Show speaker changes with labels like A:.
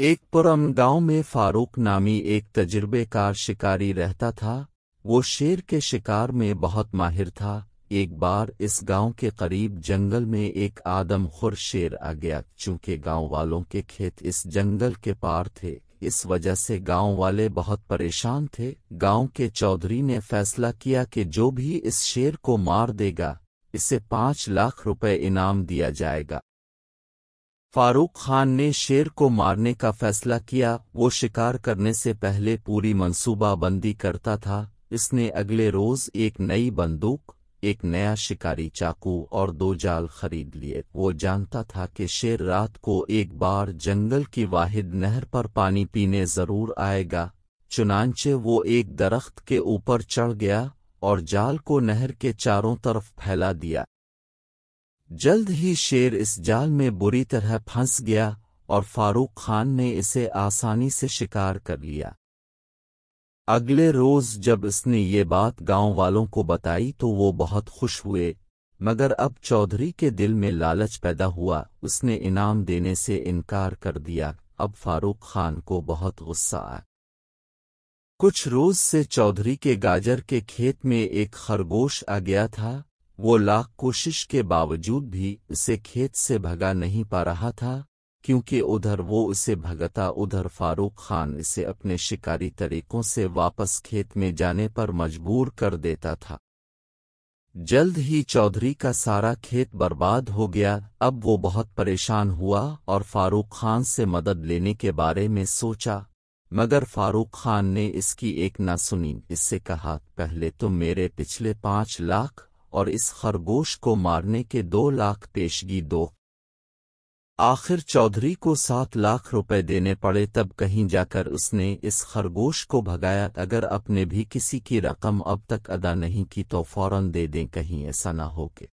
A: ایک پرامن گاؤں میں فاروق نامی ایک تجربے کار شکاری رہتا تھا۔ وہ شیر کے شکار میں بہت ماہر تھا۔ ایک بار اس گاؤں کے قریب جنگل میں ایک آدم خور شیر آ گیا۔ چونکہ گاؤں والوں کے کھیت اس جنگل کے پار تھے، اس وجہ سے گاؤں والے بہت پریشان تھے۔ گاؤں کے چودھری نے فیصلہ کیا کہ جو بھی اس شیر کو مار دے گا اسے 5 لاکھ روپے انعام دیا جائے گا۔ فاروق خان نے شیر کو مارنے کا فیصلہ کیا۔ وہ شکار کرنے سے پہلے پوری منصوبہ بندی کرتا تھا۔ اس نے اگلے روز ایک نئی بندوق، ایک نیا شکاری چاقو اور 2 جال خرید لیے۔ وہ جانتا تھا کہ شیر رات کو ایک بار جنگل کی واحد نہر پر پانی پینے ضرور آئے گا۔ چنانچہ وہ ایک درخت کے اوپر چڑھ گیا اور جال کو نہر کے چاروں طرف پھیلا دیا۔ جلد ہی شیر اس جال میں بری طرح پھنس گیا اور فاروق خان نے اسے آسانی سے شکار کر لیا۔ اگلے روز جب اس نے یہ بات گاؤں والوں کو بتائی تو وہ بہت خوش ہوئے، مگر اب چودھری کے دل میں لالچ پیدا ہوا۔ اس نے انعام دینے سے انکار کر دیا۔ اب فاروق خان کو بہت غصہ آیا۔ کچھ روز سے چودھری کے گاجر کے کھیت میں ایک خرگوش آ گیا تھا۔ وہ لاکھ کوشش کے باوجود بھی اسے کھیت سے بھگا نہیں پا رہا تھا، کیونکہ ادھر وہ اسے بھگتا ادھر فاروق خان اسے اپنے شکاری طریقوں سے واپس کھیت میں جانے پر مجبور کر دیتا تھا۔ جلد ہی چودھری کا سارا کھیت برباد ہو گیا۔ اب وہ بہت پریشان ہوا اور فاروق خان سے مدد لینے کے بارے میں سوچا، مگر فاروق خان نے اس کی ایک نہ سنی۔ اس سے کہا، پہلے تم میرے پچھلے 5 لاکھ اور اس خرگوش کو مارنے کے 2 لاکھ پیشگی دو۔ آخر چودھری کو 7 لاکھ روپے دینے پڑے، تب کہیں جا کر اس نے اس خرگوش کو بھگایا۔ اگر آپ نے بھی کسی کی رقم اب تک ادا نہیں کی تو فوراً دے دیں، کہیں ایسا نہ ہو کہ